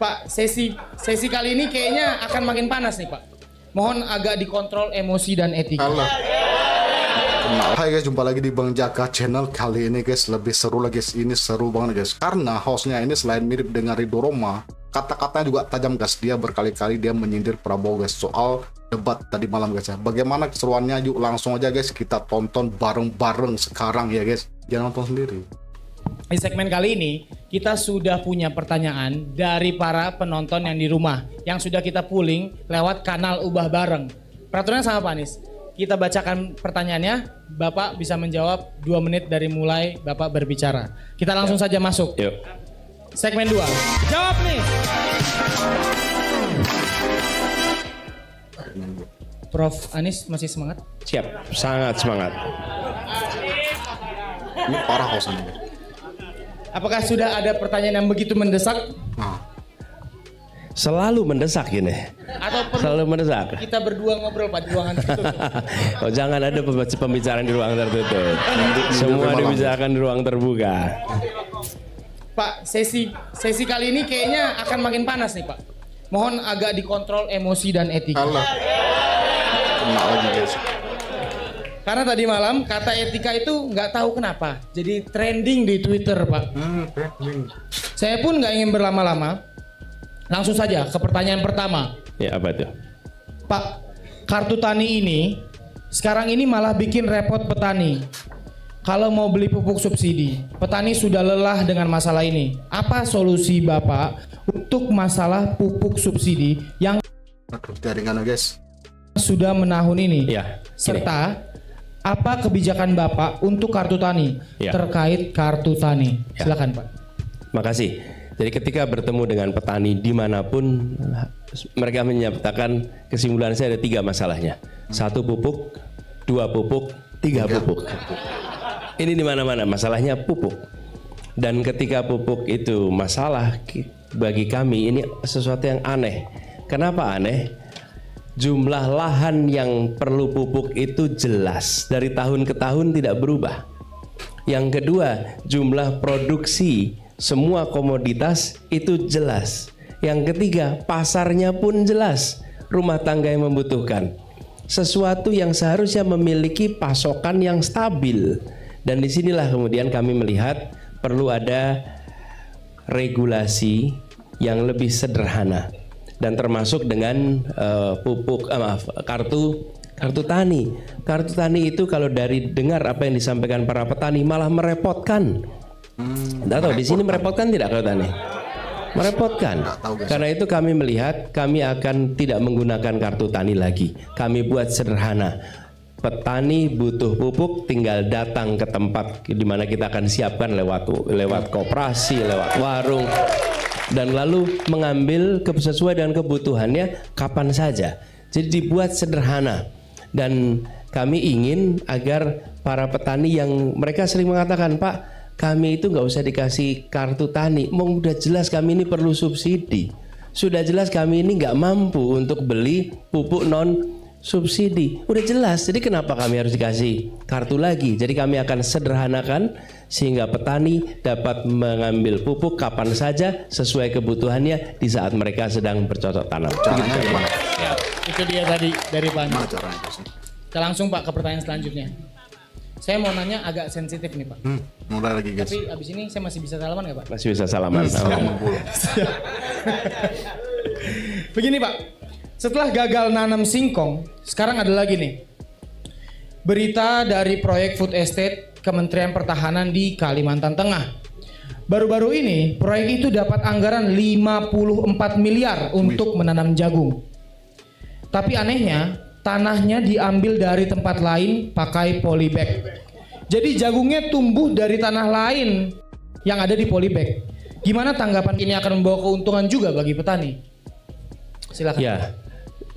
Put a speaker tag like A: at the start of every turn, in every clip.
A: Pak, sesi kali ini kayaknya akan makin panas nih Pak. Mohon agak dikontrol emosi dan etika.
B: Alah. Hai guys, jumpa lagi di Bang Jaka channel. Kali ini guys lebih seru lagi guys. Ini seru banget guys. Karena hostnya ini selain mirip dengan Ridho Roma, kata-katanya juga tajam guys. Dia berkali-kali dia menyindir Prabowo guys soal debat tadi malam guys ya. Bagaimana keseruannya? Yuk langsung aja guys kita tonton bareng-bareng sekarang ya guys. Jangan nonton sendiri.
A: Di segmen kali ini kita sudah punya pertanyaan dari para penonton yang di rumah yang sudah kita pooling lewat kanal Ubah Bareng. Peraturannya sama Pak Anies. Kita bacakan pertanyaannya, Bapak bisa menjawab 2 menit dari mulai Bapak berbicara. Kita langsung saja masuk.
C: Yuk.
A: Segmen 2. Jawab nih. Prof Anies masih semangat?
C: Siap, sangat semangat.
B: Ini parah hostnya guys.
A: Apakah sudah ada pertanyaan yang begitu mendesak?
B: Nah,
C: Selalu mendesak ini.
A: Atau perlu
C: Selalu mendesak.
A: kita berdua ngobrol Pak di ruangan tertutup?
C: Oh, jangan ada pembicaraan di ruang tertutup. Semua dibicarakan di ruang terbuka.
A: Pak, sesi kali ini kayaknya akan makin panas nih Pak. Mohon agak dikontrol emosi dan etika.
B: alah. Kena lagi guys.
A: Karena tadi malam kata etika itu nggak tahu kenapa jadi trending di Twitter Pak. Saya pun nggak ingin berlama-lama. Langsung saja ke pertanyaan pertama.
C: Ya, apa itu?
A: Pak, kartu tani ini sekarang ini malah bikin repot petani. Kalau mau beli pupuk subsidi, petani sudah lelah dengan masalah ini. Apa solusi Bapak untuk masalah pupuk subsidi yang
B: Aduh, jaringan guys.
A: sudah menahun ini?
C: Ya, gini.
A: Serta apa kebijakan Bapak untuk kartu tani
C: Ya.
A: terkait kartu tani?
C: Ya.
A: Silakan Pak.
C: Makasih. Jadi ketika bertemu dengan petani dimanapun, mereka menyatakan kesimpulan saya ada 3 masalahnya. 1 pupuk, 2 pupuk, 3 pupuk. Ini di mana-mana masalahnya pupuk. Dan ketika pupuk itu masalah bagi kami ini sesuatu yang aneh. Kenapa aneh? Jumlah lahan yang perlu pupuk itu jelas dari tahun ke tahun tidak berubah. Yang kedua, jumlah produksi semua komoditas itu jelas. Yang ketiga, pasarnya pun jelas. Rumah tangga yang membutuhkan sesuatu yang seharusnya memiliki pasokan yang stabil. Dan disinilah kemudian kami melihat perlu ada regulasi yang lebih sederhana. Dan termasuk dengan kartu tani. Kartu tani itu kalau dari dengar apa yang disampaikan para petani malah merepotkan. Tidak tahu di sini merepotkan tidak kartu tani? Merepotkan. Karena itu kami melihat kami akan tidak menggunakan kartu tani lagi. Kami buat sederhana. Petani butuh pupuk, tinggal datang ke tempat di mana kita akan siapkan lewat koperasi, lewat warung, dan lalu mengambil sesuai dengan kebutuhannya kapan saja. Jadi dibuat sederhana. Dan kami ingin agar para petani yang mereka sering mengatakan, Pak, kami itu nggak usah dikasih kartu tani. Mau udah jelas kami ini perlu subsidi. Sudah jelas kami ini nggak mampu untuk beli pupuk non subsidi. Udah jelas. Jadi kenapa kami harus dikasih kartu lagi? Jadi kami akan sederhanakan sehingga petani dapat mengambil pupuk kapan saja sesuai kebutuhannya di saat mereka sedang bercocok tanam.
B: Caranya gimana?
A: Ya, itu dia tadi dari Pak Anies.
B: Gimana caranya guys?
A: Kita langsung Pak ke pertanyaan selanjutnya. Saya mau nanya agak sensitif nih Pak.
B: Mulai lagi guys.
A: Tapi abis ini saya masih bisa salaman nggak Pak?
C: Masih bisa salaman.
A: Begini Pak, setelah gagal nanam singkong, sekarang ada lagi nih berita dari proyek food estate Kementerian Pertahanan di Kalimantan Tengah. Baru-baru ini proyek itu dapat anggaran 54 miliar untuk menanam jagung. Tapi anehnya tanahnya diambil dari tempat lain pakai polybag. Jadi jagungnya tumbuh dari tanah lain yang ada di polybag. Gimana tanggapan ini akan membawa keuntungan juga bagi petani? Silakan.
C: Ya,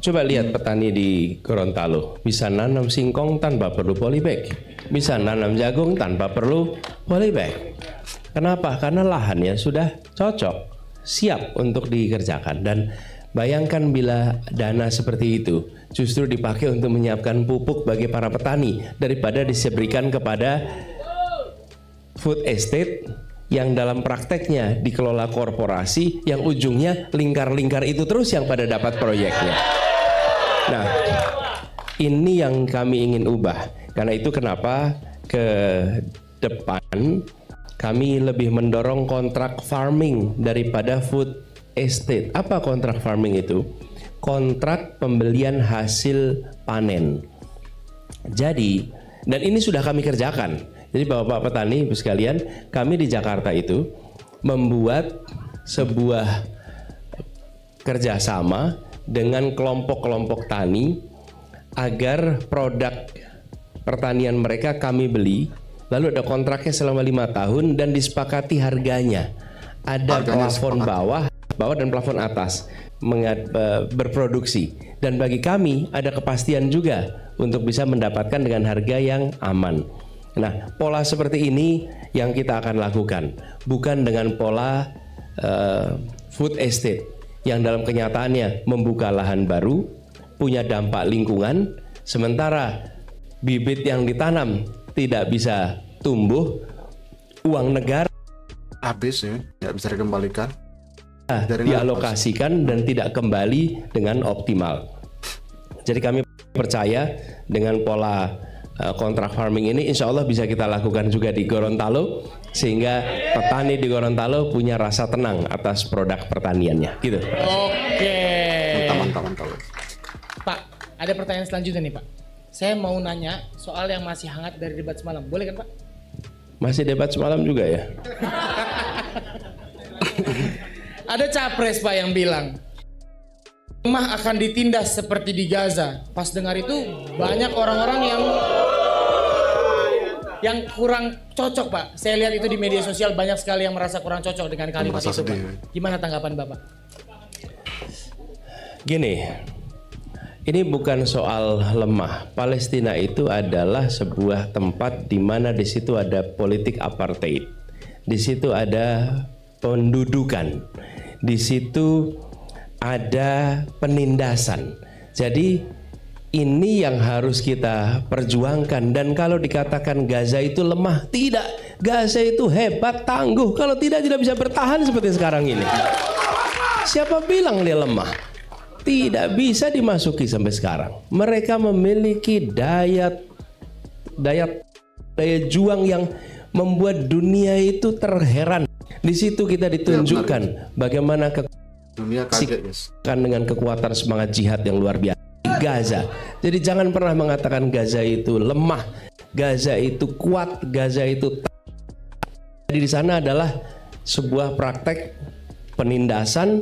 C: coba lihat petani di Gorontalo bisa nanam singkong tanpa perlu polybag, bisa nanam jagung tanpa perlu polybag. Kenapa? Karena lahannya sudah cocok, siap untuk dikerjakan. Dan bayangkan bila dana seperti itu justru dipakai untuk menyiapkan pupuk bagi para petani daripada diberikan kepada food estate yang dalam prakteknya dikelola korporasi yang ujungnya lingkar-lingkar itu terus yang pada dapat proyeknya. Nah, ini yang kami ingin ubah. Karena itu kenapa ke depan kami lebih mendorong kontrak farming daripada food estate. Apa kontrak farming itu? Kontrak pembelian hasil panen. Jadi, dan ini sudah kami kerjakan. Jadi Bapak petani Ibu sekalian, kami di Jakarta itu membuat sebuah kerjasama dengan kelompok-kelompok tani agar produk pertanian mereka kami beli, lalu ada kontraknya selama 5 tahun dan disepakati harganya. Ada plafon bawah dan plafon atas berproduksi, dan bagi kami ada kepastian juga untuk bisa mendapatkan dengan harga yang aman. Nah, pola seperti ini yang kita akan lakukan, bukan dengan pola food estate yang dalam kenyataannya membuka lahan baru, punya dampak lingkungan, sementara bibit yang ditanam tidak bisa tumbuh, uang negara
B: habis ya, nggak bisa dikembalikan,
C: dialokasikan dan tidak kembali dengan optimal. Jadi kami percaya dengan pola kontrak farming ini insya Allah bisa kita lakukan juga di Gorontalo, sehingga petani di Gorontalo punya rasa tenang atas produk pertaniannya gitu.
A: Oke.
B: Mantap.
A: Pak, ada pertanyaan selanjutnya nih Pak. Saya mau nanya soal yang masih hangat dari debat semalam, boleh kan Pak?
C: Masih debat semalam juga ya?
A: Ada capres Pak yang bilang rumah akan ditindas seperti di Gaza. Pas dengar itu banyak orang-orang yang kurang cocok Pak. Saya lihat itu di media sosial banyak sekali yang merasa kurang cocok dengan kalimat itu Pak. Gimana tanggapan Bapak?
C: Gini, ini bukan soal lemah. Palestina itu adalah sebuah tempat di mana di situ ada politik apartheid. Di situ ada pendudukan. Di situ ada penindasan. Jadi ini yang harus kita perjuangkan. Dan kalau dikatakan Gaza itu lemah, tidak. Gaza itu hebat, tangguh. Kalau tidak bisa bertahan seperti sekarang ini. Siapa bilang dia lemah? Tidak bisa dimasuki sampai sekarang. Mereka memiliki daya juang yang membuat dunia itu terheran. Di situ kita ditunjukkan bagaimana
B: dunia kaget, yes,
C: dengan kekuatan semangat jihad yang luar biasa. Gaza. Jadi jangan pernah mengatakan Gaza itu lemah, Gaza itu kuat, Gaza itu jadi di sana adalah sebuah praktek penindasan,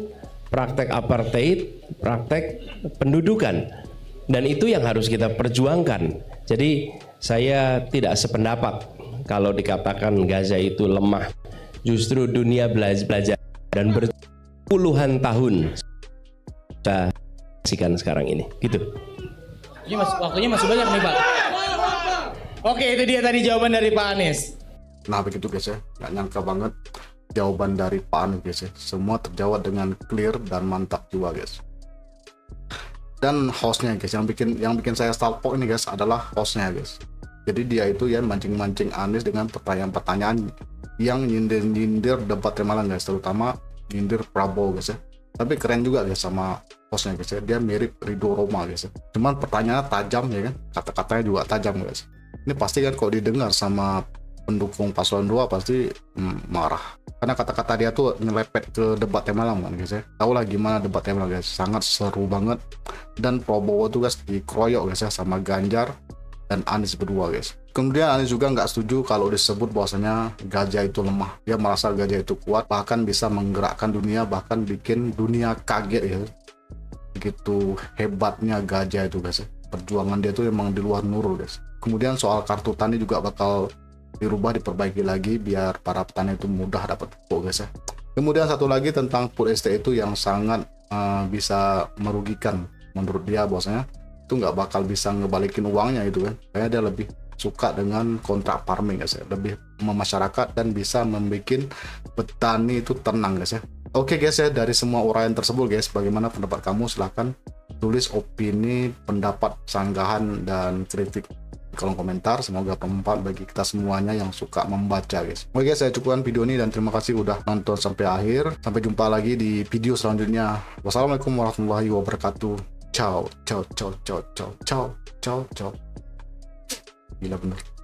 C: praktek apartheid, praktek pendudukan, dan itu yang harus kita perjuangkan. Jadi saya tidak sependapat kalau dikatakan Gaza itu lemah. Justru dunia belajar dan berpuluhan tahun kita saksikan sekarang ini, gitu.
A: Ini waktunya masih banyak nih Pak. Oke, itu dia tadi jawaban dari Pak Anies.
B: Nah begitu guys ya, nggak nyangka banget jawaban dari Pak Anies guys ya. Semua terjawab dengan clear dan mantap juga guys. Dan hostnya guys, yang bikin saya salpok ini guys adalah hostnya guys. Jadi dia itu ya mancing-mancing Anies dengan pertanyaan-pertanyaan yang nyindir debat Malang guys, terutama nyindir Prabowo guys ya. Tapi keren juga guys sama hostnya guys ya, dia mirip Ridho Roma guys ya. Cuman pertanyaannya tajam ya kan, kata-katanya juga tajam guys. Ini pasti kan kalau didengar sama pendukung paslon 2 pasti marah. Karena kata-kata dia tuh nyelepet ke debat Malang kan guys ya. Tahu lah gimana debat Malang guys, sangat seru banget. Dan Prabowo tuh guys dikeroyok guys ya sama Ganjar dan Anies berdua guys. Kemudian Anies juga nggak setuju kalau disebut bahwasanya Gaza itu lemah. Dia merasa Gaza itu kuat, bahkan bisa menggerakkan dunia, bahkan bikin dunia kaget ya. Begitu hebatnya Gaza itu guys ya. Perjuangan dia tuh emang di luar nurul guys. Kemudian soal kartu tani juga bakal dirubah, diperbaiki lagi biar para petani itu mudah dapat pupuk guys ya. Kemudian satu lagi tentang food estate itu yang sangat bisa merugikan menurut dia, bahwasanya itu nggak bakal bisa ngebalikin uangnya itu kan. Kayaknya dia lebih suka dengan kontrak farming guys ya, lebih memasyarakat dan bisa membuat petani itu tenang guys ya. Oke guys ya, dari semua uraian tersebut guys, bagaimana pendapat kamu? Silahkan tulis opini, pendapat, sanggahan dan kritik kolom komentar. Semoga bermanfaat bagi kita semuanya yang suka membaca guys. Oke, saya cukupkan video ini dan terima kasih udah nonton sampai akhir. Sampai jumpa lagi di video selanjutnya. Wassalamualaikum warahmatullahi wabarakatuh. Ciao, ciao, ciao, ciao, ciao, ciao, ciao, ciao. Gila bener.